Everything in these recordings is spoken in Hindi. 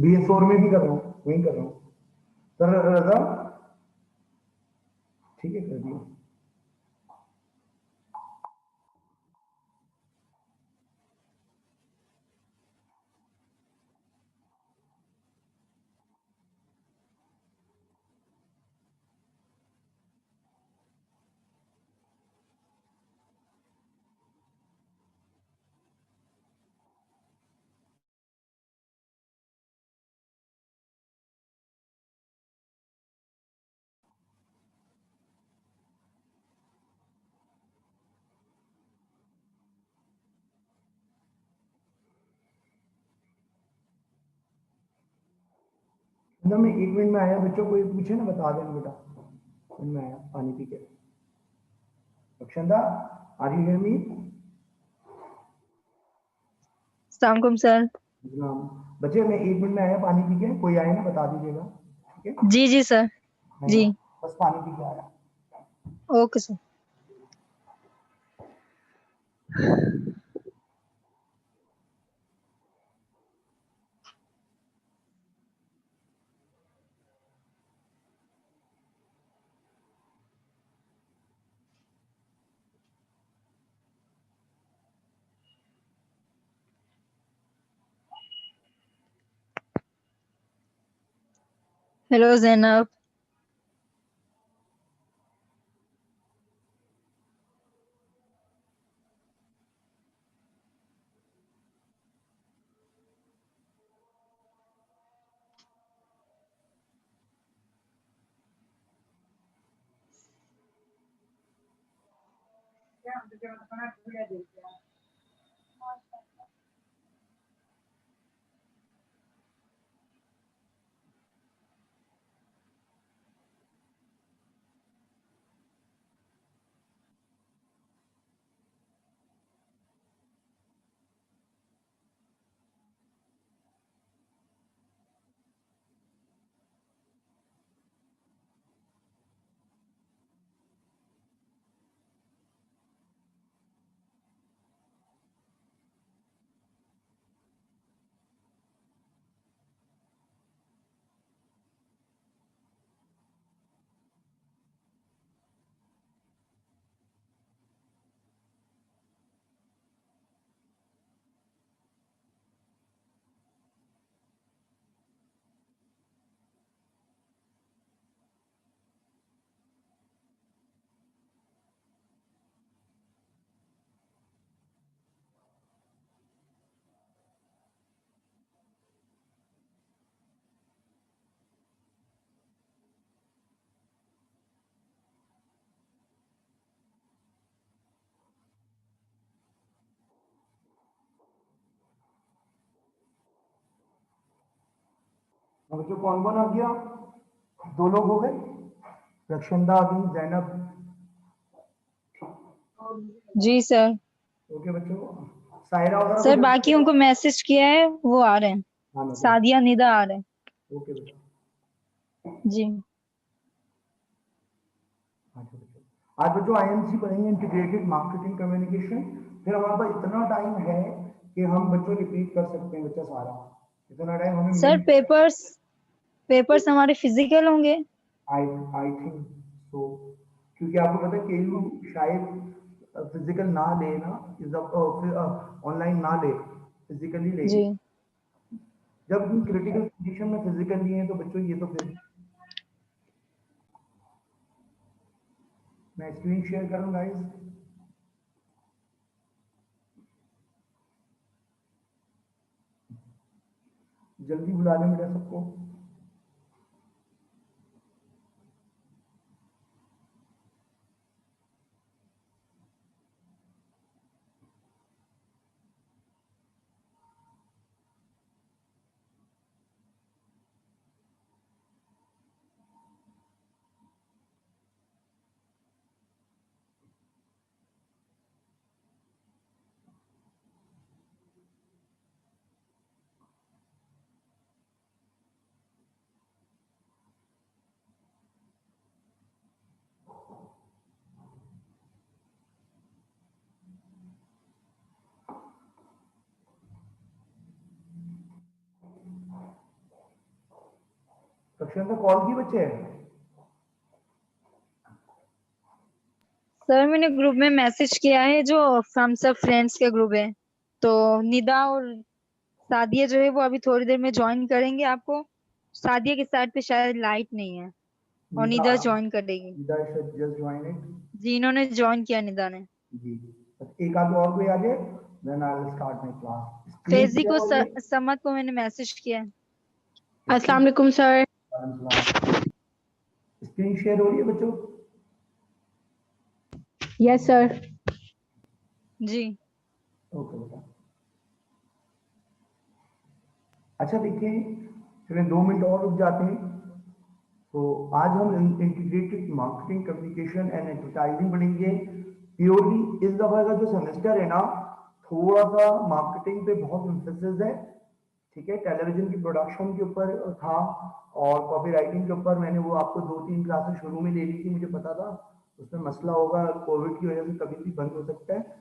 BS4 में भी कर रहा हूँ, वही कर रहा हूँ सर। रजा ठीक है, कर दिया। अंदर में 1 मिनट में आया, बच्चों को ये पूछे ना बता देना बेटा, 1 मिनट में आया पानी पी के। Akshanda, are you hear me? अस्सलामुअलैकुम सर। बच्चे मैं 1 मिनट में आया पानी पी के, कोई आए ना बता दीजिएगा, ठीक है? जी जी सर। जी बस पानी पी के आया। Okay sir. हेलो जैनब। बच्चों कौन कौन आ गया? 2 लोग हो गए, रक्षंदा आ गई, जैनब। जी सर। ओके बच्चों, सायरा वगैरह को सर जल्दी बाकियों को मैसेज किया है, वो आ रहे हैं। आने दो। सादिया निदा आ रहे हैं। ओके बेटा। जी अच्छा बच्चों, आज बच्चों IMC पढ़ेंगे, इंटीग्रेटेड मार्केटिंग कम्युनिकेशन। फिर हमारे पास इतना टाइम है कि हम बच्चों रिपीट कर सकते हैं बच्चा सारा, इतना टाइम हमें सर। मिल। पेपर्स हमारे फिजिकल होंगे। आई आई थिंक सो, क्योंकि आपको पता है केयू शायद फिजिकल ना ले ना, इस ऑनलाइन ना ले, फिजिकली लेगी। जी जब क्रिटिकल कंडीशन में फिजिकल लिए हैं तो बच्चों ये तो फिर मैं स्क्रीन शेयर करूँ गाइस, जल्दी बुला लें बेटा सबको। अक्षर कॉल की बच्चे है? सर मैंने ग्रुप में मैसेज किया है, जो हम सब फ्रेंड्स के ग्रुप है, तो निदा और सादिया जो है वो अभी थोड़ी देर में ज्वाइन करेंगे आपको। सादिया के साइड पे शायद लाइट नहीं है और निदा, निदा ज्वाइन करेगी। Nida should just join it. जी, इन्होंने ज्वाइन किया निदा ने। जी, बस एक आध और कोई आ जाए, then I will start my class. Screen फेजी शेयर को हो रही है? समत को मैंने मैसेज किया है। अस्सलाम वालेकुम सर। स्क्रीन शेयर हो रही है बच्चों? Yes sir. जी। ओके बेटा। अच्छा देखिए, चलिए 2 मिनट और रुक जाते हैं। तो आज हम integrated marketing, communication and advertising पढ़ेंगे। प्योरली इस दफा का जो सेमेस्टर है ना, थोड़ा सा मार्केटिंग पे बहुत एम्फेसिस है। ठीक है, टेलीविजन की प्रोडक्शन के ऊपर था और कॉपी राइटिंग के ऊपर मैंने वो आपको 2-3 क्लासेस शुरू में ले ली थी, मुझे पता था उसमें मसला होगा, कोविड की वजह से कभी भी बंद हो सकता है।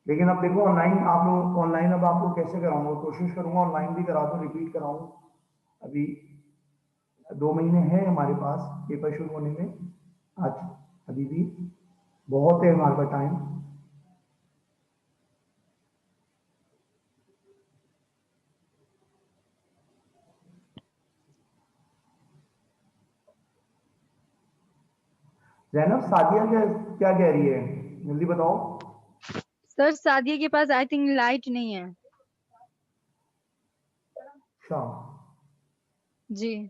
लेकिन अब देखो ऑनलाइन, आप लोग ऑनलाइन अब आपको कैसे कराऊंगा, कोशिश करूंगा ऑनलाइन भी करा दूं, रिपीट कराऊं। अभी 2 महीने हैं हमारे पास पेपर शुरू होने में, आज अभी भी बहुत है हमारे पास टाइम। जैनब, सादिया क्या क्या कह रही है, जल्दी बताओ। सर सादिया के पास आई थिंक लाइट नहीं है। अच्छा, जी।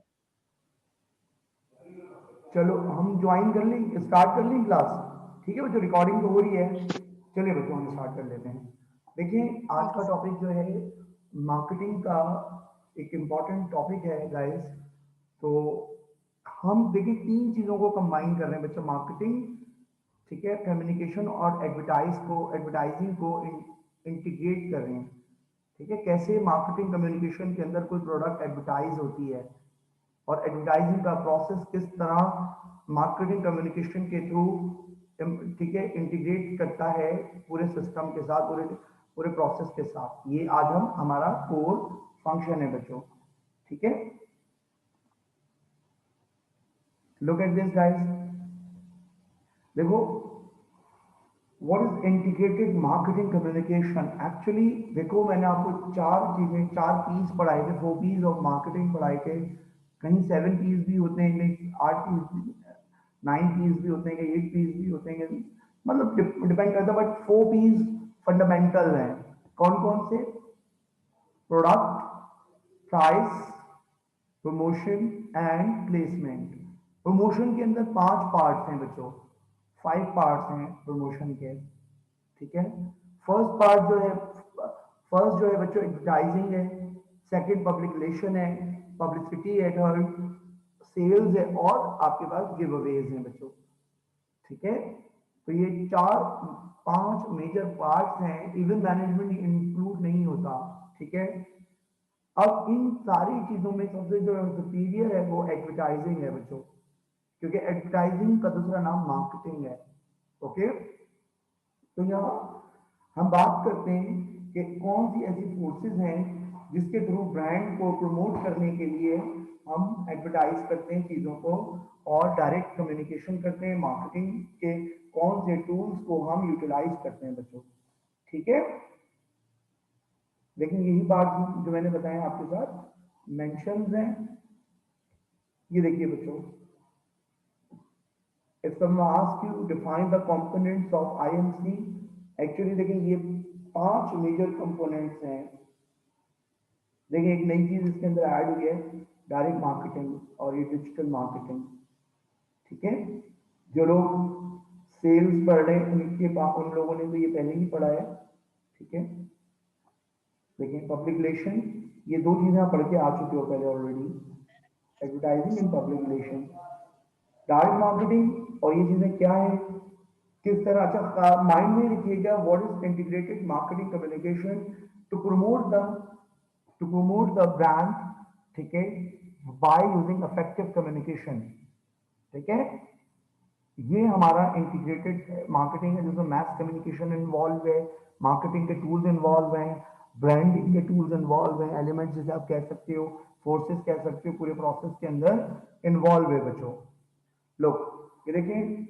चलो हम ज्वाइन कर लें, स्टार्ट कर लें क्लास। ठीक है बच्चों, रिकॉर्डिंग तो हो रही है। चलिए बच्चों हम स्टार्ट कर लेते हैं। देखिए आज ओके का सर। टॉपिक जो है मार्केटिंग का, एक इम्पॉर्टेंट टॉपिक है गाइस। तो हम देखिए 3 चीज़ों को कंबाइन कर रहे हैं बच्चों, मार्केटिंग, ठीक है, कम्युनिकेशन और एडवर्टाइजिंग को इंटीग्रेट कर रहे हैं। ठीक है, कैसे मार्केटिंग कम्युनिकेशन के अंदर कोई प्रोडक्ट एडवर्टाइज होती है और एडवर्टाइजिंग का प्रोसेस किस तरह मार्केटिंग कम्युनिकेशन के थ्रू, ठीक है, इंटीग्रेट करता है पूरे सिस्टम के साथ, पूरे पूरे प्रोसेस के साथ। ये आज हम हमारा कोर फंक्शन है बच्चों। ठीक है, लुक एट दिस गाइस। देखो, what is integrated marketing communication actually. देखो मैंने आपको 4 चीजें, 4 पीस पढ़ाए थे, 4 पीस ऑफ मार्केटिंग पढ़ाए थे। कहीं 7 पीस भी होते हैं, कहीं 8 पीस, 9 पीस भी होते हैं, कहीं 8 पीस भी होते हैं, मतलब डिपेंड करता है। बट 4 पीस फंडामेंटल हैं। कौन कौन से? Product, price, promotion and placement. Promotion के अंदर 5 पार्ट्स हैं बच्चों, 5 पार्ट्स हैं प्रमोशन के। ठीक है, फर्स्ट पार्ट जो है, फर्स्ट जो है बच्चों एडवर्टाइजिंग है, सेकंड पब्लिक रिलेशन है, पब्लिसिटी है, थर्ड सेल्स है और आपके पास गिव अवेज हैं बच्चों। ठीक है, तो ये 4-5 मेजर पार्ट्स हैं, इवन मैनेजमेंट इंक्लूड नहीं होता। ठीक है, अब इन सारी चीजों में सबसे जो सुपीरियर है वो एडवर्टाइजिंग है बच्चों, क्योंकि एडवर्टाइजिंग का दूसरा नाम मार्केटिंग है। ओके, तो यहाँ हम बात करते हैं कि कौन सी ऐसी फोर्सेस हैं जिसके थ्रू ब्रांड को प्रमोट करने के लिए हम एडवर्टाइज करते हैं चीज़ों को और डायरेक्ट कम्युनिकेशन करते हैं। मार्केटिंग के कौन से टूल्स को हम यूटिलाइज करते हैं बच्चों। ठीक है, लेकिन यही बात जो मैंने बताया आपके साथ मेंशंस हैं। ये देखिए बच्चों, if someone asks you define the components of IMC, actually देखिए ये 5 मेजर कंपोनेंट्स हैं। देखिए एक नई चीज इसके अंदर ऐड हुई है, डायरेक्ट मार्केटिंग और ये डिजिटल मार्केटिंग। ठीक है, जो लोग सेल्स पढ़ रहे हैं उनके पास, उन लोगों ने तो ये पहले ही पढ़ा है। ठीक है, देखिए पब्लिक रिलेशन, ये 2 चीजें आप पढ़ के आ चुके हो पहले already, advertising and public relation. Direct marketing और ये चीजें क्या है, किस तरह, अच्छा माइंड में रखिएगा, what is integrated marketing communication to promote the brand. ठीक है, बाय यूजिंग इफेक्टिव कम्युनिकेशन। ठीक है, ये हमारा इंटीग्रेटेड मार्केटिंग है, जिसमें मैस कम्युनिकेशन इन्वॉल्व है, मार्केटिंग के टूल्स इन्वॉल्व हैं, ब्रांडिंग के टूल्स इन्वॉल्व हैं, एलिमेंट्स जैसे आप कह सकते हो, फोर्सेस कह सकते हो पूरे प्रोसेस के अंदर इन्वॉल्व है बच्चों। लोग ये देखें,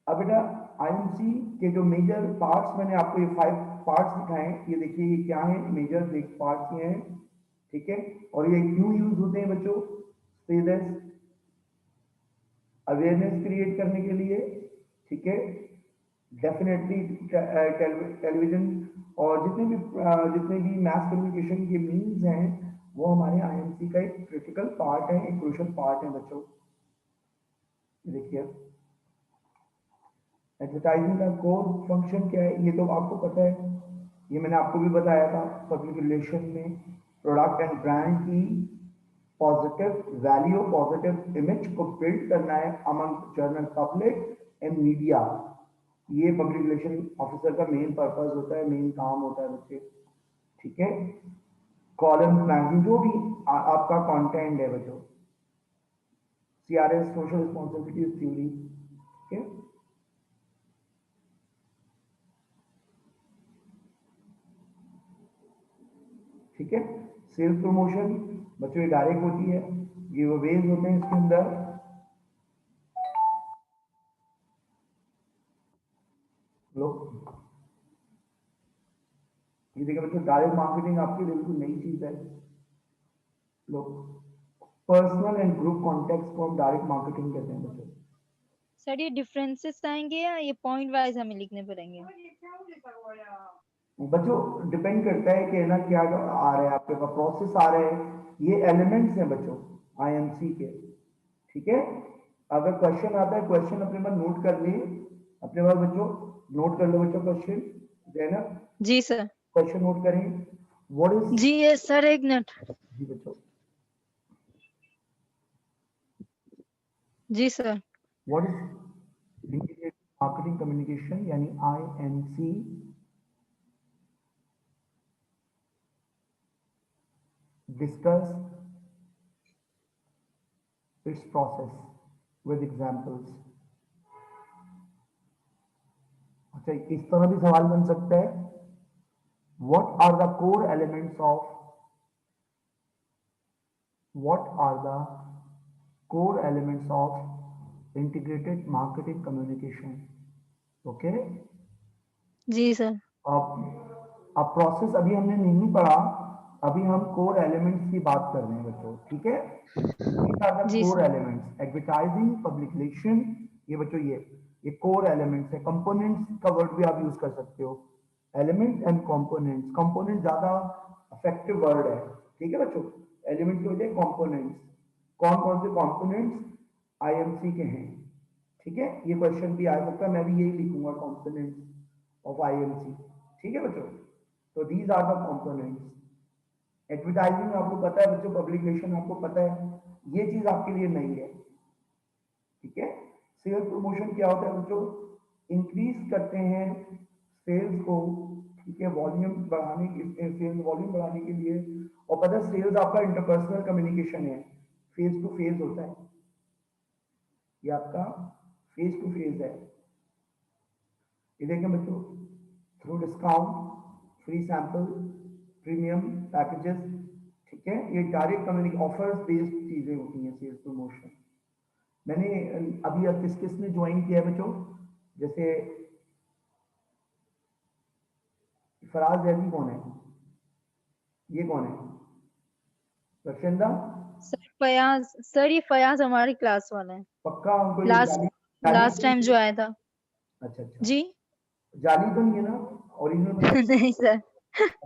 अब बेटा आईएमसी के जो मेजर पार्ट्स मैंने आपको ये 5 पार्ट्स दिखाए हैं, ये देखिए ये क्या है, मेजर पार्ट्स ये हैं, ठीक है। और ये क्यों यूज होते हैं बच्चों? अवेयरनेस क्रिएट करने के लिए, ठीक है। डेफिनेटली टेलीविजन और जितने भी मैस कम्युनिकेशन के मीन्स हैं वो हमारे आईएमसी का एक क्रिटिकल पार्ट है, एक क्रूशियल पार्ट है बच्चों। देखिए एडवर्टाइजिंग का कोर फंक्शन क्या है, ये तो आपको पता है, ये मैंने आपको भी बताया था। पब्लिक रिलेशन में प्रोडक्ट एंड ब्रांड की पॉजिटिव वैल्यू, पॉजिटिव इमेज को बिल्ड करना है among general public and media. ये पब्लिक रिलेशन ऑफिसर का मेन पर्पस होता है, मेन काम होता है बच्चे, ठीक है। कॉलम मैगजीन जो भी आपका कंटेंट है बच्चों, सीआरएस सोशल रिस्पॉन्सिबिलिटी थ्योरी, ठीक है। ठीक है, सेल्स प्रमोशन बच्चों ये डायरेक्ट होती है, गिव अवेज होते हैं इसके अंदर। लो ये देखिए बच्चों, डायरेक्ट मार्केटिंग आपके लिए बिल्कुल नई चीज है। लो पर्सनल एंड ग्रुप कॉन्टेक्ट को हम डायरेक्ट मार्केटिंग कहते हैं बच्चों। सर ये डिफरेंसेस आएंगे या ये पॉइंट वाइज हमें लिखने पड़ेंगे? बच्चों डिपेंड करता है कि ना क्या आ रहा है आपके पास, प्रोसेस आ रहे हैं, ये एलिमेंट्स हैं बच्चों आईएमसी के, ठीक है। अगर क्वेश्चन आता है, क्वेश्चन अपने पास नोट कर लिए, अपने पास बच्चों नोट कर लो बच्चों क्वेश्चन, देना जी सर। क्वेश्चन नोट करें। व्हाट इज, जी यस सर, एक मिनट। जी बच्चों, जी sir. What is integrated marketing communication यानी IMC discuss its process with examples। अच्छा इस तरह भी सवाल बन सकता है, what are the core elements of, what are the core elements of integrated marketing communication, okay। Ji sir. अब प्रोसेस अभी हमने नहीं पढ़ा, अभी हम कोर एलिमेंट्स की बात कर रहे हैं बच्चों, ठीक है। These are the जी core sir. elements, advertising, public relation, ये बच्चों ये core elements है। components का वर्ड भी आप यूज कर सकते हो, elements and components। component ज्यादा effective वर्ड है, ठीक है बच्चों। एलिमेंट की वजह components, कौन कौन से components आईएमसी के हैं, ठीक है। ये क्वेश्चन भी आ सकता है, मैं भी यही लिखूंगा components of IMC, ठीक है बच्चों। तो these are the components। Advertising आपको पता है बच्चों, पब्लिक रिलेशन आपको पता है, ये चीज आपके लिए नहीं है, ठीक है। सेल्स प्रमोशन क्या होता है बच्चों? इंक्रीज करते हैं सेल्स को, ठीक है, वॉल्यूम बढ़ाने के, सेल्स वॉल्यूम बढ़ाने के लिए। और पता है सेल्स आपका इंटरपर्सनल कम्युनिकेशन है, फेस टू फेस होता है, ये आपका फेस टू फेस है। ये देखें बच्चों, through discount, free sample, premium packages, ठीक है, ये डायरेक्ट कम्युनिक ऑफर्स बेस्ड चीजें होती हैं सेल्स प्रमोशन। मैंने अभी अब किस किस ने ज्वाइन किया है बच्चों, जैसे फराज जैदी कौन है, ये कौन है, रक्षिंदा, सर फयाज, सर ये फयाज हमारी क्लास वाला है, पक्का हमको ये लास्ट जाली जाली लास्ट टाइम जो आया था। अच्छा अच्छा, जी। जाली तो नहीं है ना, ओरिजिनल बता। नहीं सर,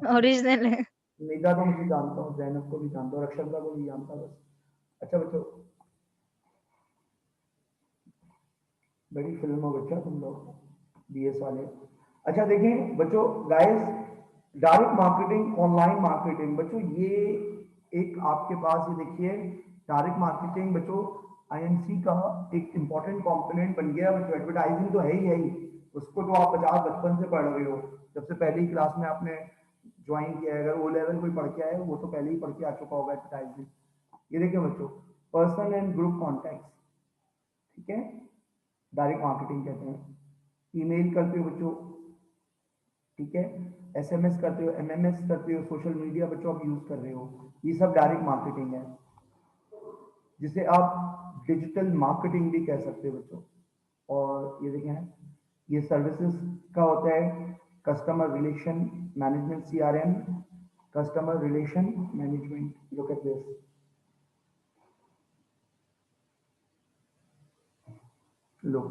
ओरिजिनल है। निदा तो मुझे जानता हूँ, जैनब को भी जानता हूँ, रक्षिंदा को भी जानता हूँ बस। अच्छा बच्चों, बड़ी फिल्म हो बच्चा तुम लोग बीएस वाले। अच्छा देखें बच्चों, guys direct marketing, online marketing बच्चों, ये एक आपके पास, ये देखिए डायरेक्ट मार्केटिंग बच्चों आईएमसी का एक इंपॉर्टेंट कंपोनेंट बन गया बच्चों। एडवर्टाइजिंग तो है ही, उसको तो आप 50 बचपन से पढ़ रहे हो, जब से पहली क्लास में आपने ज्वाइन किया है। अगर ओ लेवल कोई पढ़ के आए वो तो पहले ही पढ़ के आ चुका होगा एडवर्टाइजिंग। ये देखिए बच्चों, पर्सनल एंड ग्रुप कॉन्टैक्ट्स, ठीक है, डायरेक्ट मार्केटिंग कहते हैं। ईमेल करते हो बच्चों, ठीक है, SMS करते हो, MMS करते हो, सोशल मीडिया बच्चों आप यूज कर रहे हो, ये सब डायरेक्ट मार्केटिंग है, जिसे आप डिजिटल मार्केटिंग भी कह सकते हो बच्चों। और ये देखें, ये सर्विसेज का होता है customer relation management, CRM, customer relation management. Look at this, look,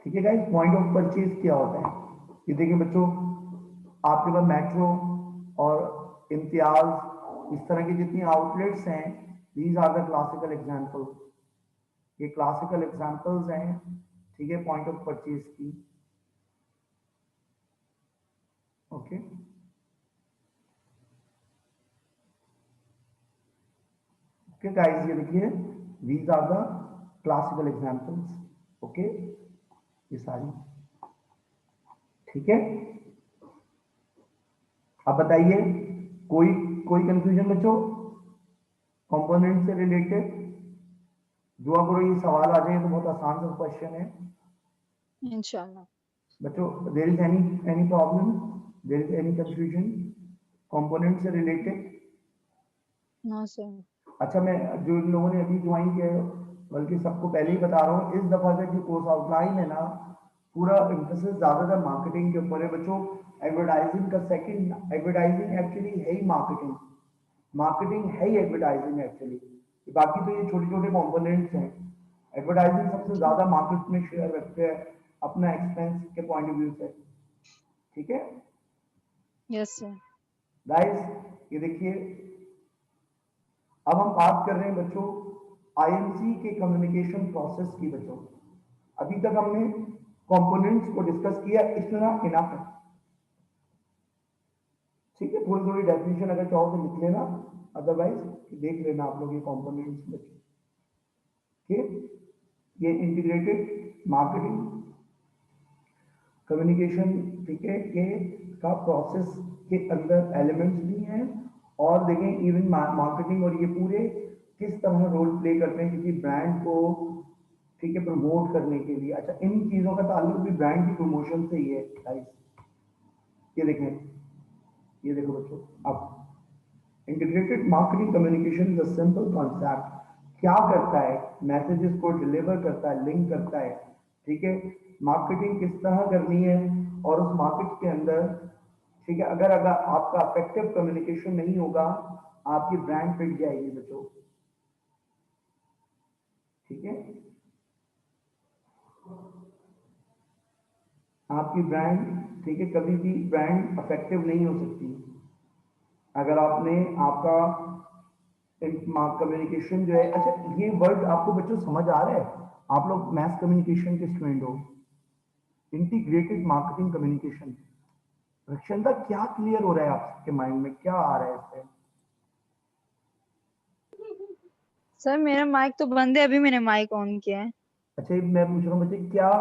ठीक है गाइस। पॉइंट ऑफ परचेज क्या होता है, ये देखिए बच्चों, आपके पास मेट्रो और इम्तियाज इस तरह की जितनी आउटलेट्स हैं, these are the classical example, ये क्लासिकल एग्जांपल्स हैं, ठीक है, पॉइंट ऑफ परचेज की। ओके, ओके गाइस, ये देखिए, these are the classical examples. Okay, ये सारी, ठीक है। अब बताइए, कोई कोई कंफ्यूजन बच्चों कंपोनेंट से रिलेटेड? दुआ करो ये सवाल आ जाए तो बहुत आसान सा क्वेश्चन है इंशाल्लाह। बच्चों। There is any problem, there is any confusion component से रिलेटेड? No sir. अच्छा, मैं जो इन लोगों ने अभी ज्वाइन किया है, बल्कि सबको पहले ही बता रहा हूँ, इस दफा का जो कोर्स आउटलाइन है ना, पूरा इम्फोसिस ज्यादातर मार्केटिंग के ऊपर है बच्चों। एडवर्टाइजिंग का सेकंड, एडवर्टाइजिंग एक्चुअली है ही मार्केटिंग, मार्केटिंग है ही एडवर्टाइजिंग एक्चुअली, बाकी तो ये छोटे छोटे कंपोनेंट्स हैं। एडवर्टाइजिंग सबसे ज्यादा मार्केट में शेयर रखते हैं अपना एक्सपेंस के पॉइंट ऑफ व्यू से, ठीक है यस सर। गाइस। ये देखिए, अब हम बात कर रहे हैं बच्चों IMC के कम्युनिकेशन प्रोसेस की बच्चों। अभी तक हमने कंपोनेंट्स को डिस्कस किया, इतना इनफ है, ठीक है। थोड़ी थोड़ी डेफिनेशन अगर चाहो तो लिख लेना, अदरवाइज देख लेना आप लोग ये कंपोनेंट्स बच्चों, ठीक। ये इंटीग्रेटेड मार्केटिंग कम्युनिकेशन, ठीक है, के का प्रोसेस के अंदर एलिमेंट्स भी हैं। और देखें इवन मार्केटिंग और ये पूरे किस तरह रोल प्ले करते हैं किसी ब्रांड को, ठीक है, प्रमोट करने के लिए। अच्छा, इन चीजों का ताल्लुक भी ब्रांड की प्रमोशन से ही है गाइस। ये देखें, ये देखो बच्चों, अब integrated marketing communication is a simple concept. क्या करता है, मैसेजेस को डिलीवर करता है, लिंक करता है, ठीक है। मार्केटिंग किस तरह करनी है, और उस मार्केट के अंदर, ठीक है, अगर अगर आपका इफेक्टिव कम्युनिकेशन नहीं होगा, आपकी ब्रांड पिट जाएगी बच्चों, ठीक है। आपकी ब्रांड, ठीक है, कभी भी ब्रांड इफेक्टिव नहीं हो सकती अगर आपने आपका कम्युनिकेशन जो है। अच्छा, ये वर्ड आपको बच्चों समझ आ रहा है? आप लोग मैथ कम्युनिकेशन के स्टूडेंट हो, इंटीग्रेटेड मार्केटिंग कम्युनिकेशन, रक्षणता क्या क्लियर हो रहा है आपके माइंड में, क्या आ रहा है इससे? सर मेरा माइक तो बंद है, अभी मैंने माइक ऑन किया है। अच्छा, मैं पूछ रहा हूँ बच्चे, क्या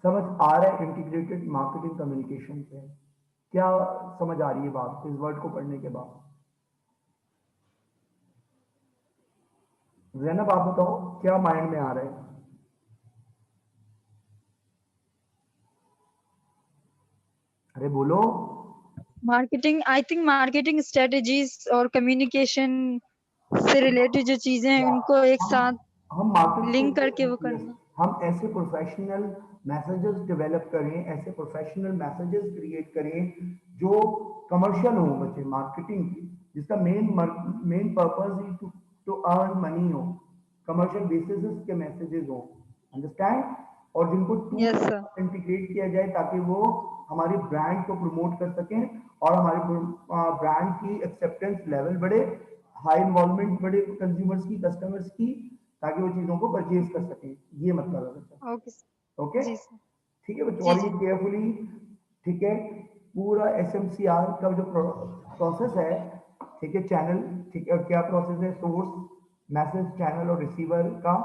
समझ आ रहा है इंटीग्रेटेड मार्केटिंग कम्युनिकेशन से? क्या समझ आ रही है बात इस वर्ड को पढ़ने के बाद? जैनब आप बताओ, क्या माइंड में आ रहा है? अरे बोलो। Marketing, I think marketing strategies और कम्युनिकेशन से रिलेटेड जो चीजें हैं उनको एक हम साथ हम मार्केट लिंक करके वो को, yes, करना। हम ऐसे प्रोफेशनल मैसेजेस डेवलप करें, ऐसे प्रोफेशनल मैसेजेस क्रिएट करें जो कमर्शियल हो बच्चे, मार्केटिंग की जिसका मेन पर्पस ही टू अर्न मनी हो, कमर्शियल बेसिस के मैसेजेस हो, अंडरस्टैंड, और जिनको टू यस सर। इंटीग्रेट किया जाए ताकि वो हमारी ब्रांड को प्रमोट कर सकें और हमारे ब्रांड की एक्सेप्टेंस लेवल बढ़े, हाई इन्वॉल्वमेंट बढ़े कंज्यूमर्स की, कस्टमर्स की, ताकि वो चीजों को परचेज कर सकें। ये मतलब है बच्चा, ओके सर। ओके, जी सर। ठीक है बच्चों। जी और ये जी। केयरफुली, ठीक है, पूरा SMCR का जो प्रोसेस है, ठीक है, चैनल, ठीक है, क्या प्रोसेस है, सोर्स, मैसेज, चैनल और रिसीवर का,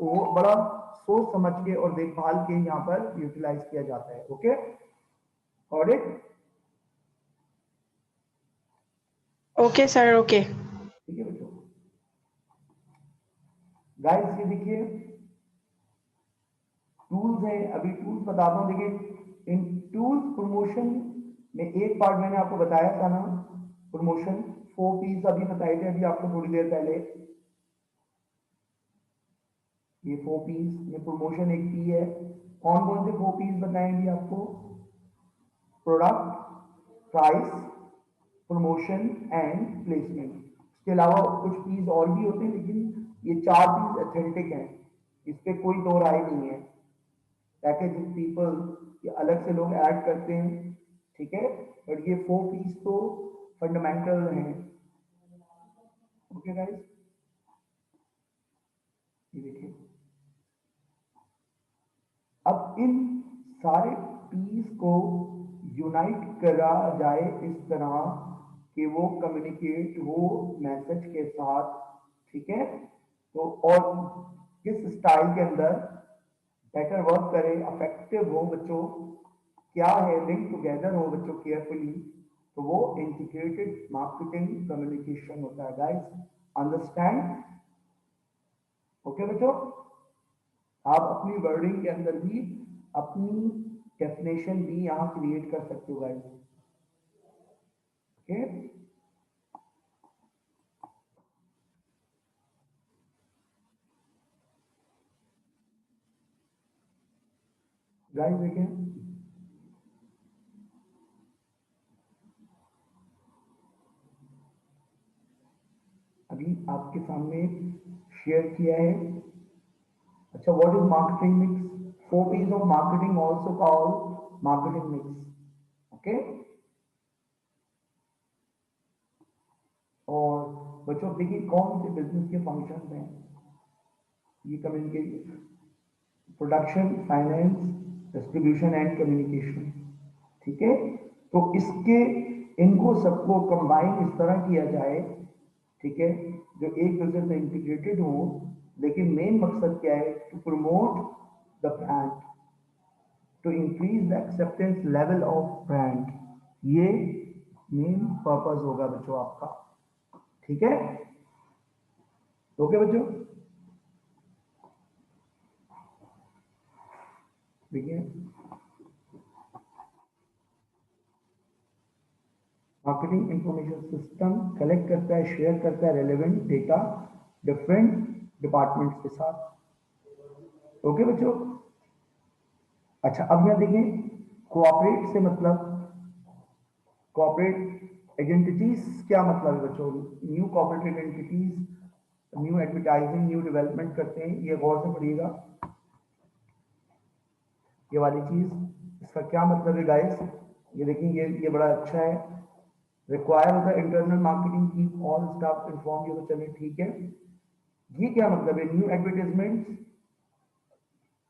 वो बड़ा सोच समझ के और देखभाल के यहाँ पर यूटिलाइज किया जाता है। ओके, और एक, Okay, sir. Okay. ठीक है बच्चों। गाइस ये देखिए टूल्स है, अभी टूल्स बताता हूँ। देखिए इन टूल्स प्रमोशन में एक पार्ट मैंने आपको बताया था ना, प्रमोशन 4 P's अभी बताए थे अभी आपको थोड़ी देर पहले। ये 4 P's में प्रमोशन एक P है। कौन कौन से 4 P's बताएंगे आपको? Product, price, promotion and placement. इसके अलावा कुछ P's और भी होते हैं, लेकिन ये 4 P's ऑथेंटिक हैं, इस पे कोई दो राय नहीं है। पैकेजिंग पीपल ये अलग से लोग ऐड करते हैं, ठीक है, बट ये 4 P's तो फंडामेंटल हैं। ओके गाइस, ये देखिए अब इन सारे P's को यूनाइट करा जाए इस तरह कि वो कम्युनिकेट हो मैसेज के साथ, ठीक है। तो और किस स्टाइल के अंदर बेटर वर्क करे, अफेक्टिव हो बच्चों, क्या है, लिंक टुगेदर हो बच्चों केयरफुली, तो वो इंटीग्रेटेड मार्केटिंग कम्युनिकेशन होता है गाइस। अंडरस्टैंड? ओके बच्चों, आप अपनी वर्डिंग के अंदर भी अपनी डेफिनेशन भी यहाँ क्रिएट कर सकते हो गाइस। ओके, गाइस देखें अभी आपके सामने शेयर किया है। अच्छा, what is marketing mix? 4 P's of marketing also called marketing mix. Okay, और बच्चों देखिए कौन से बिजनेस के फंक्शंस हैं ये? Communication, production, finance, distribution and communication, ठीक है। तो इसके इनको सबको कंबाइन इस तरह किया जाए, ठीक है, जो एक दूसरे से इंटीग्रेटेड हो, लेकिन मेन मकसद क्या है? To promote the brand, to increase the acceptance level of brand. ये मेन पर्पस होगा बच्चों आपका, ठीक है। ओके बच्चों, देखिए मार्केटिंग इंफॉर्मेशन सिस्टम कलेक्ट करता है, शेयर करता है रेलेवेंट डेटा डिफरेंट डिपार्टमेंट्स के साथ। ओके बच्चों, अच्छा अब यहाँ देखें कोऑपरेट से मतलब, कॉर्पोरेट आइडेंटिटीज क्या मतलब है बच्चों? New corporate identities, new advertising, new development करते हैं, ये गौर से पढ़िएगा ये वाली चीज। इसका क्या मतलब है गाइस? ये देखिए ये बड़ा अच्छा है। रिक्वायर होता है इंटरनल मार्केटिंग की ऑल स्टाफ इन्फॉर्म, ये तो चले ठीक है। ये क्या मतलब है? New advertisement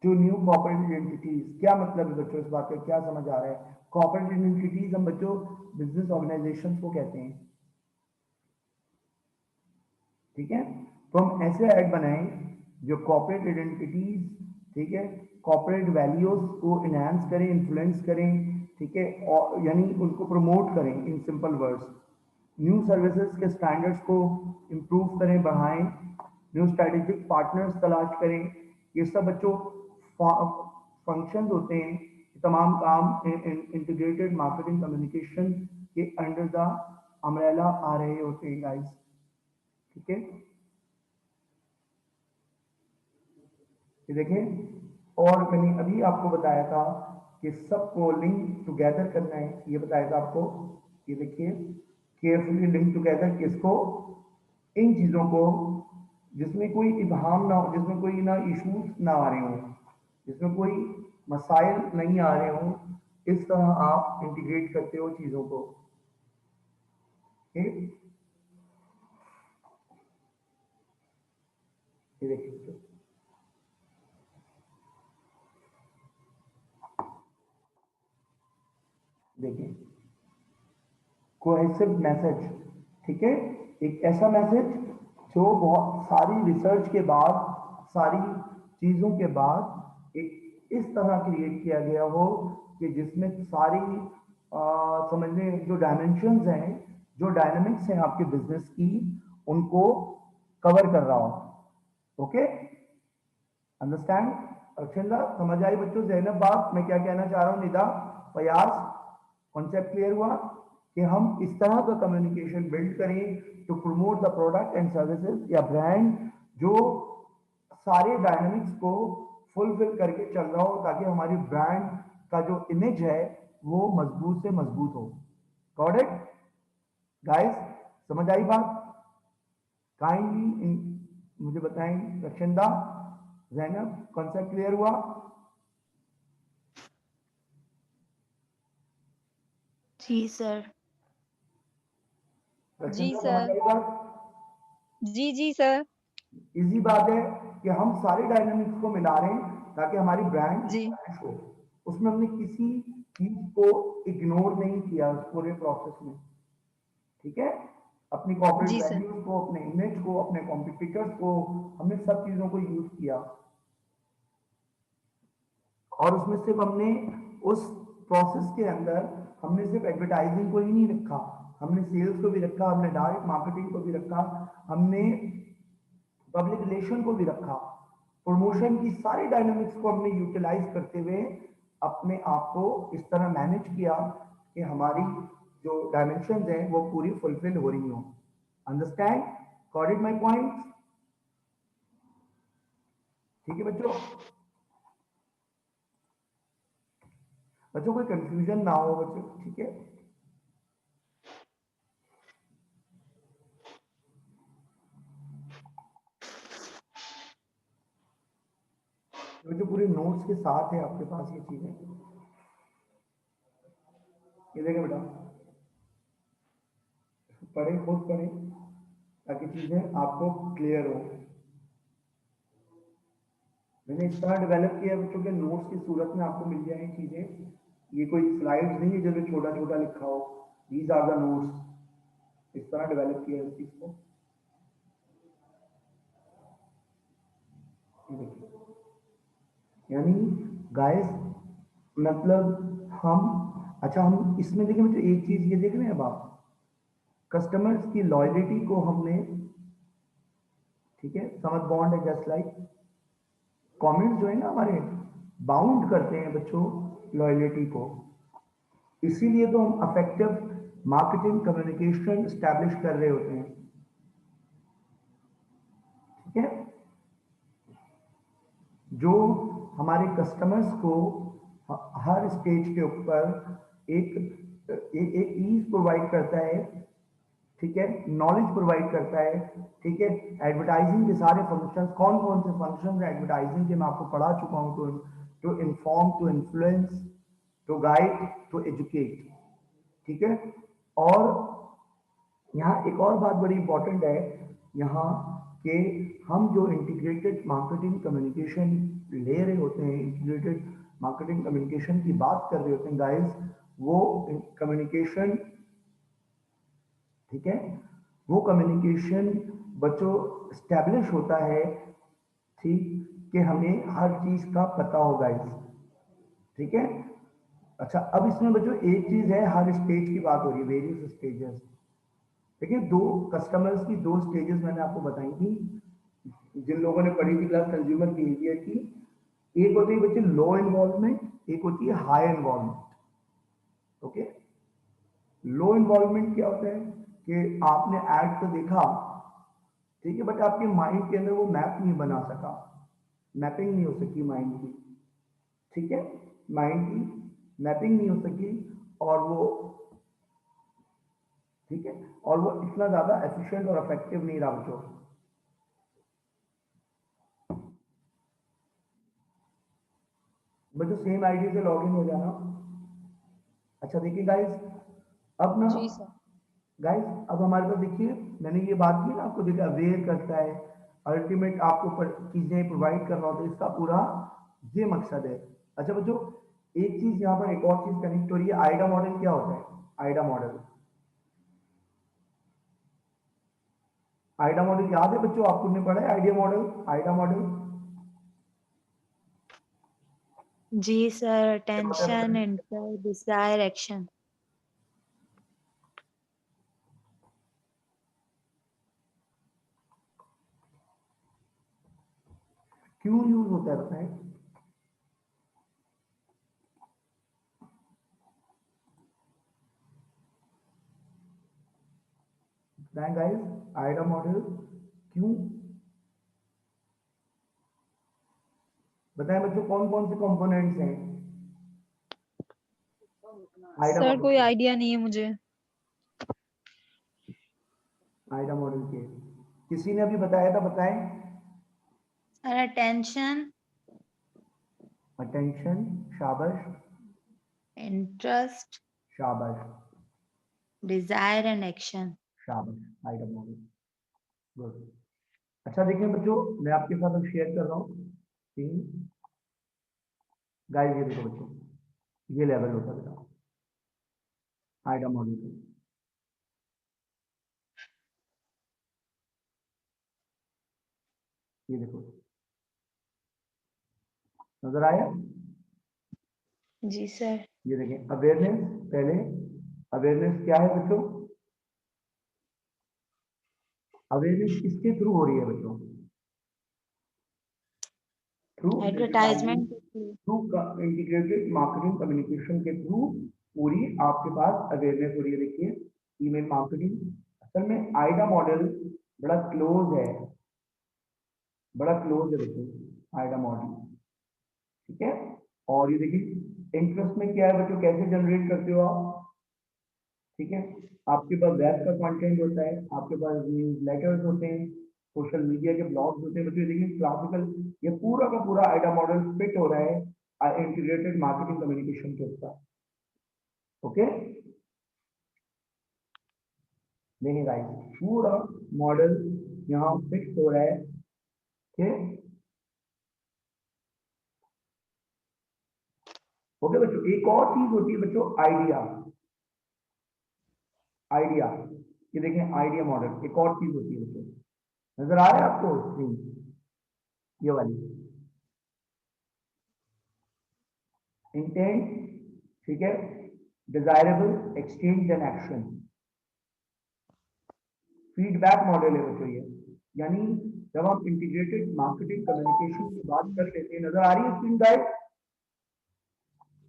to new corporate identities, क्या मतलब है बच्चों? इस बात का क्या समझ आ रहा है? कॉर्पोरेट आइडेंटिटीज हम बच्चों बिजनेस ऑर्गेनाइजेशन को कहते हैं, ठीक है। तो हम ऐसे ऐड बनाएं जो कॉर्पोरेट आइडेंटिटीज, ठीक है, कॉर्पोरेट वैल्यूज को इनहेंस करें, इन्फ्लुएंस करें, ठीक है, और यानी उनको प्रमोट करें in simple words. New services के स्टैंडर्ड्स को इम्प्रूव करें, बढ़ाएं, न्यू स्ट्रेटेजिक पार्टनर्स तलाश करें। ये सब बच्चों फंक्शंस होते हैं, ये तमाम काम इंटीग्रेटेड मार्केटिंग कम्युनिकेशन के अंडर द अम्ब्रेला आ रहे होते हैं गाइस, ठीक है। ये देखें, और मैंने अभी आपको बताया था कि सबको लिंक टुगेदर करना है, ये बताया था आपको। ये देखिए केयरफुली लिंक टुगेदर किसको? इन चीजों को जिसमें कोई इबहम ना हो, जिसमें कोई ना इश्यूज ना आ रहे हो, जिसमें कोई मसाइल नहीं आ रहे हो, इस तरह आप इंटीग्रेट करते हो चीजों को, ठीक। ये देखिए देखिए कोहेसिव मैसेज, ठीक है, एक ऐसा मैसेज जो बहुत सारी रिसर्च के बाद, सारी चीजों के बाद एक इस तरह क्रिएट किया गया हो कि जिसमें सारी समझ लें जो डायमेंशंस हैं, जो डायनामिक्स हैं आपके बिजनेस की, उनको कवर कर रहा हो, ओके, अंडरस्टैंड? अक्षिंदा समझ आई बच्चों? जैनब बात मैं क्या कहना चाह रहा हूँ? निदा, फयाज, कॉन्सेप्ट क्लियर हुआ कि हम इस तरह का कम्युनिकेशन बिल्ड करें to promote the product and services या ब्रांड जो सारे डायनामिक्स को फुलफिल करके चल रहा हो, ताकि हमारी ब्रांड का जो इमेज है वो मजबूत से मजबूत हो। Got it guys? समझ आई बात? काइंडली मुझे बताएं रक्षिंदा, जैनब, कॉन्सेप्ट क्लियर हुआ? जी सर। जी रक्षिंदा समझ सर। आई बात? जी सर। इजी बात है कि हम सारे डायनामिक्स को मिला रहे हैं ताकि हमारी ब्रांड जी स्टैब्लिश हो। उसमें हमने किसी चीज को इग्नोर नहीं किया उस पूरे प्रोसेस में, ठीक है? अपनी कॉर्पोरेट जी सर। वैल्यूज को, अपने इमेज को, अपने कॉम्पिटिटर्स को, हमने सब चीजों को यूज किया। और उसमें सिर्फ हमने उस प्रोसेस के अंदर हमने सिर्फ एडवर्टाइजिंग को ही नहीं रखा, हमने सेल्स को भी रखा, हमने डायरेक्ट मार्केटिंग को भी रखा, हमने पब्लिक रिलेशन को भी रखा। प्रमोशन की सारी डायनामिक्स को हमने यूटिलाइज करते हुए अपने आप को इस तरह मैनेज किया कि हमारी जो डायमेंशन है वो पूरी फुलफिल हो रही हो। Understand? Got it my point? ठीक है बच्चों? बच्चों कोई कंफ्यूजन ना हो बच्चों, ठीक है? जो पूरे नोट्स के साथ है आपके पास ये चीजें, ये देखें बेटा, पढ़े, खुद पढ़े, ताकि चीजें आपको क्लियर हो। मैंने इस तरह डेवलप किया बच्चों के नोट्स की सूरत में आपको मिल जाए चीजें। ये कोई स्लाइड्स नहीं है जिसमें छोटा छोटा लिखा हो, दीज आर द नोट्स। इस तरह डेवलप किया है इस चीज को। ये देखिए, यानी गाइस, मतलब हम, अच्छा हम इसमें देखिए मुझे एक चीज ये देख रहे हैं अब आप, कस्टमर्स की लॉयलिटी को हमने, ठीक है, समझ बॉन्ड है जस्ट लाइक कमेंट्स जो है ना हमारे, बाउंड करते हैं बच्चों लॉयलिटी को। इसीलिए तो हम अफेक्टिव मार्केटिंग कम्युनिकेशन स्टैब्लिश कर रहे होते हैं, ठीक है? जो हमारे कस्टमर्स को हर स्टेज के ऊपर एक ईज प्रोवाइड करता है, ठीक है, नॉलेज प्रोवाइड करता है, ठीक है। एडवर्टाइजिंग के सारे फंक्शंस, कौन कौन से फंक्शंस है एडवर्टाइजिंग के मैं आपको पढ़ा चुका हूं। To inform, to influence, to guide, to educate, ठीक है। और यहाँ एक और बात बड़ी इंपॉर्टेंट है यहाँ कि हम जो इंटीग्रेटेड मार्केटिंग कम्युनिकेशन ले रहे होते हैं, इंटीग्रेटेड मार्केटिंग कम्युनिकेशन की बात कर रहे होते हैं गाइस, वो कम्युनिकेशन, ठीक है, वो कम्युनिकेशन बच्चों स्टैब्लिश होता है, ठीक, कि हमें हर चीज का पता हो गाइस, ठीक है। अच्छा, अब इसमें बच्चों एक चीज है, हर स्टेज की बात हो रही है, वेरियस स्टेजेस। देखिए, दो कस्टमर्स की दो स्टेजेस मैंने आपको बताई थी, जिन लोगों ने पढ़ी थी क्लास कंज्यूमर बिहेवियर की। एक होती है बच्चे लो इन्वॉल्वमेंट, एक होती है हाई इन्वॉल्वमेंट। ओके, लो इन्वॉल्वमेंट क्या होता है कि आपने एड तो देखा, ठीक है, बट आपके माइंड के अंदर वो मैप नहीं बना सका, मैपिंग नहीं हो सकी माइंड की, ठीक है, माइंड की मैपिंग नहीं हो सकी, और वो, ठीक है, और वो इतना ज्यादा एफिशिएंट और इफेक्टिव नहीं रहा बच्चों। बच्चों सेम आईडी से लॉगिन हो जाना। अच्छा देखिए गाइस, अब ना जी सर। गाइस, अब हमारे पास देखिए, मैंने ये बात की ना आपको, देखिए अवेयर करता है, अल्टीमेट आपको चीजें प्रोवाइड करना होता है, इसका पूरा ये मकसद है। अच्छा बच्चों, एक चीज यहाँ पर, एक और चीज कनेक्ट हो रही है, आइडा मॉडल क्या होता है? आइडा मॉडल, आइडा मॉडल याद है बच्चों? आपको ने पढ़ा है आइडिया मॉडल, आइडा मॉडल? जी सर। क्या होता है टेंशन, बताइए? Inter, desire, action. क्यों यूज होता है बताएं? बताएं गाइस, आइडा मॉडल क्यों? बताएं बच्चों, कौन कौन से कंपोनेंट्स हैं आइडा सर मॉडल कोई के? आइडिया नहीं है मुझे। आइडा मॉडल के किसी ने अभी बताया था, बताएं। Sir, attention, अटेंशन, शाबाश interest, शाबाश desire and action. शाबाश, आइडा मॉडल, गुड। अच्छा देखिए बच्चों, मैं आपके साथ अब शेयर कर रहा हूँ तीन। गाइस ये देखो बच्चों, ये लेवल होता है बेटा आइडा मॉडल का। ये देखो, नजर आया? जी सर। ये देखें, अवेयरनेस पहले। अवेयरनेस क्या है बच्चों? अवेयरनेस किसके थ्रू हो रही है बच्चों? Through advertisement. Through integrated marketing communication के थ्रू पूरी आपके पास अवेयरनेस हो रही है। देखिए, ईमेल मार्केटिंग। असल में आइडा मॉडल बड़ा क्लोज है, बड़ा क्लोज है बच्चों आइडा मॉडल, ठीक है। और ये देखिए इंटरेस्ट में क्या है बच्चों, कैसे जनरेट करते हो आप, ठीक है। आपके पास वेब का कंटेंट होता है, आपके पास न्यूज लेटर्स होते हैं, सोशल मीडिया के ब्लॉग्स होते हैं। बच्चों देखिए क्लासिकल, ये पूरा का पूरा आइडा मॉडल फिट हो रहा है इंटीग्रेटेड मार्केटिंग कम्युनिकेशन के ऊपर। ओके, देखिए गाइस, पूरा मॉडल यहाँ फिक्स हो रहा है, ठीक। ओके बच्चों, एक और चीज होती है बच्चों, आइडिया। आइडिया, ये देखें आइडिया मॉडल, एक और चीज होती है बच्चों, नजर आ रहा है आपको स्क्रीन, ये वाली इंटेंट, ठीक है, desirable, exchange and action. Feedback model है बच्चों ये, यानी जब हम इंटीग्रेटेड मार्केटिंग कम्युनिकेशन की बात कर लेते हैं, नजर आ रही है स्क्रीन गाइड?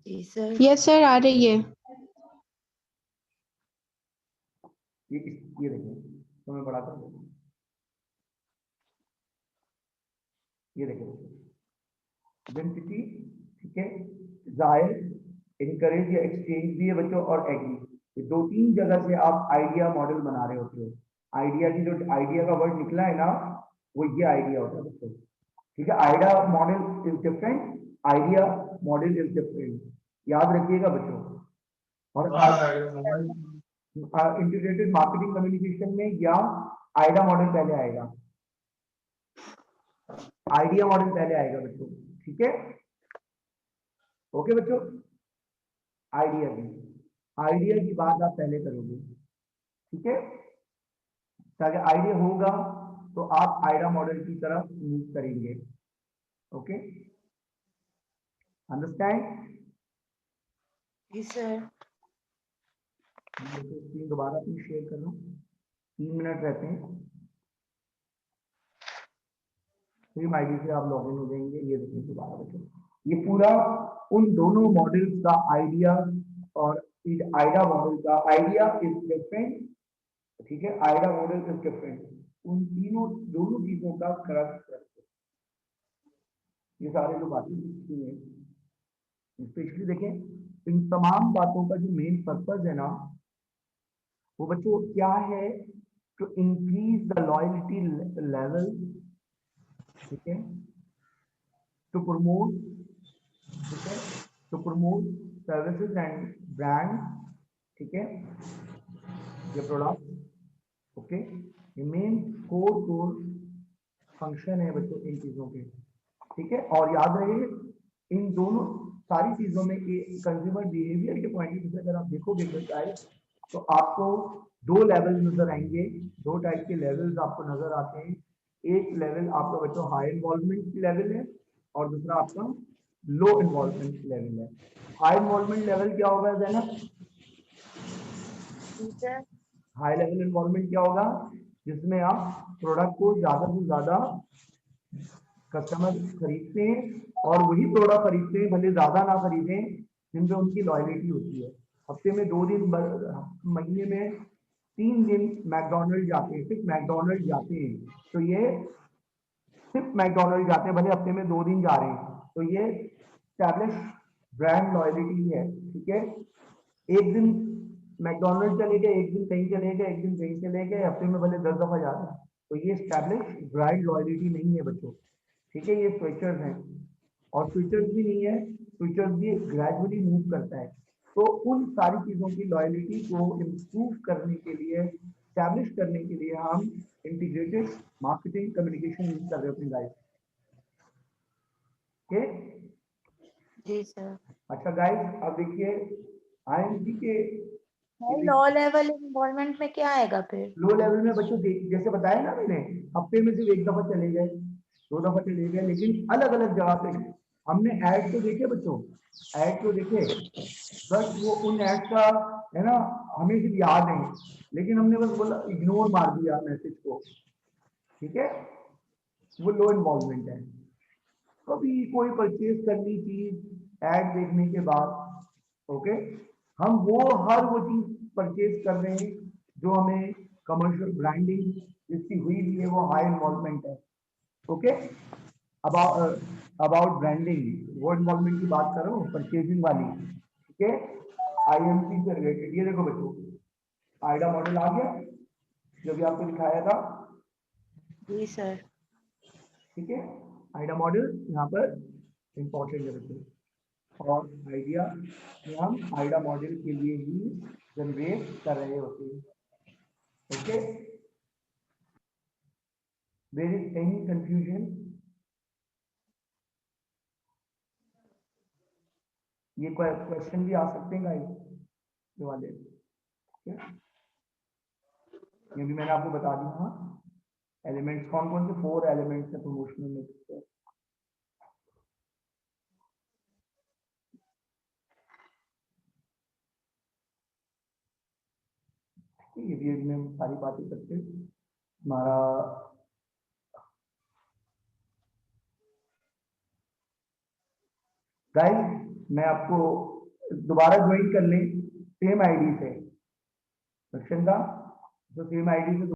जी सर। यस सर, आ रही है। ये देखिए, तो मैं बड़ा कर देता हूं, ये देखिए आइडेंटिटी, ठीक है, जाहिर, इनकरेज या एक्सचेंज भी है बच्चों, और एग्री। ये दो तीन जगह से आप आइडिया मॉडल बना रहे होते हो। आइडिया की जो आइडिया का वर्ड निकला है ना, वो ये आइडिया होता है बच्चों, ठीक है। Idea model is different, idea model is different, याद रखिएगा बच्चों। और इंटीग्रेटेड मार्केटिंग कम्युनिकेशन में या आइडिया मॉडल पहले आएगा, आइडिया मॉडल पहले आएगा बच्चों, ठीक है। ओके बच्चों, आइडिया की बात आप पहले करोगे, ठीक है। ताकि आइडिया होगा तो आप आइडिया मॉडल की तरफ मूव करेंगे। Okay, understand? जी सर। स्क्रीन दोबारा अपनी शेयर कर रहा हूँ, 3 मिनट रहते हैं, सेम आईडी से आप लॉगिन हो जाएंगे। ये देखिए दोबारा बच्चों, ये पूरा उन दोनों मॉडल्स का आइडिया, और आइडिया मॉडल का आइडिया इज डिफरेंट, ठीक है, आइडिया मॉडल इज डिफरेंट, उन तीनों दोनों चीजों का क्रक्स, ये सारे जो बातें लिखी हैं, स्पेशली देखें इन तमाम बातों का जो मेन पर्पज है ना, वो बच्चों क्या है, to increase the loyalty level, ठीक है, टू प्रमोट, ठीक है, to promote services and brand, ठीक है, ये प्रोडक्ट, ओके। ये मेन कोर फंक्शन है बच्चों इन चीजों के, ठीक है। और याद रहे इन दोनों सारी चीजों में कंज्यूमर बिहेवियर के पॉइंट ऑफ व्यू से अगर आप देखोगे गाइस, तो आपको दो लेवल नजर आएंगे, दो टाइप के लेवल्स आपको नजर आते हैं। एक लेवल आपका बच्चों हाई इन्वॉल्वमेंट लेवल है, और दूसरा आपका लो इन्वॉल्वमेंट लेवल है। हाई इन्वॉल्वमेंट लेवल क्या होगा ज़ैनब? जी सर। हाई लेवल इन्वॉल्वमेंट क्या होगा? जिसमें आप प्रोडक्ट को ज्यादा से ज्यादा कस्टमर खरीदते हैं और वही प्रोडक्ट खरीदते हैं, भले ज्यादा ना खरीदें, जिन पे उनकी लॉयलिटी होती है। हफ्ते में 2 दिन, महीने में 3 दिन मैकडोनल्ड जाते हैं, सिर्फ मैकडोनल्ड जाते हैं, तो ये सिर्फ मैकडोनल्ड जाते हैं, भले हफ्ते में 2 दिन जा रहे हैं, तो ये स्टैब्लिश ब्रांड लॉयलिटी है। ठीक है, एक दिन मैकडोनल्ड चले गए, एक दिन कहीं चले गए, एक दिन कहीं चले गए, हफ्ते में भले 10 दफा जा रहे हैं, तो ये स्टैब्लिश ब्रांड लॉयलिटी नहीं है बच्चों। ठीक है, ये स्विचर्स हैं, और स्विचर्स भी नहीं है, स्विचर्स भी ग्रेजुअली मूव करता है। तो उन सारी चीजों की लॉयलिटी को इम्प्रूव करने के लिए, स्टैब्लिश करने के लिए हम इंटीग्रेटेड मार्केटिंग कम्युनिकेशन यूज कर रहे हैं अपनी लाइफ। ओके, जी सर। अच्छा गाइस, अब देखिए आईएमपी के लो लेवल इन्वॉल्वमेंट में क्या आएगा फिर? लो लेवल में बच्चों जैसे बताया ना मैंने, हफ्ते में सिर्फ 1 दफा चले गए, 2 दफा चले गए, लेकिन अलग अलग जगह पे। हमने ऐड तो देखे बच्चों, ऐड तो देखे, बस वो उन ऐड का है ना, हमें सिर्फ याद है, लेकिन हमने बस बोला, इग्नोर मार दिया मैसेज को। ठीक है, वो लो इन्वॉल्वमेंट है। कभी कोई परचेज करनी चीज ऐड देखने के बाद, ओके, हम वो हर वो चीज परचेज कर रहे हैं जो हमें कमर्शियल ब्रांडिंग जिसकी हुई भी है, वो हाई इन्वॉल्वमेंट है। ओके, अबाउट ब्रांडिंग, वो इन्वॉल्वमेंट की बात कर रहा हूँ, परचेजिंग वाली। ठीक है, आईएमपी से रिलेटेड। ये देखो बच्चों, आइडा मॉडल आ गया जो भी आपको दिखाया था। जी सर। ठीक है, आइडा मॉडल यहाँ पर इंपॉर्टेंट है बच्चों, और आइडिया में हम आइडा मॉडल के लिए ही जनरेट कर रहे होते हैं। Okay, there is any confusion? ये क्वेश्चन भी आ सकते हैं गाइस, ये वाले। ठीक है, ये भी मैंने आपको बता दिया। हाँ, एलिमेंट्स कौन कौन से 4 एलिमेंट्स है प्रमोशनल मिक्स के। ये भी हम सारी बातें करते हैं। हमारा गाइस, मैं आपको दोबारा ज्वाइन कर लें सेम आईडी से, सेक्शन का जो सेम आईडी से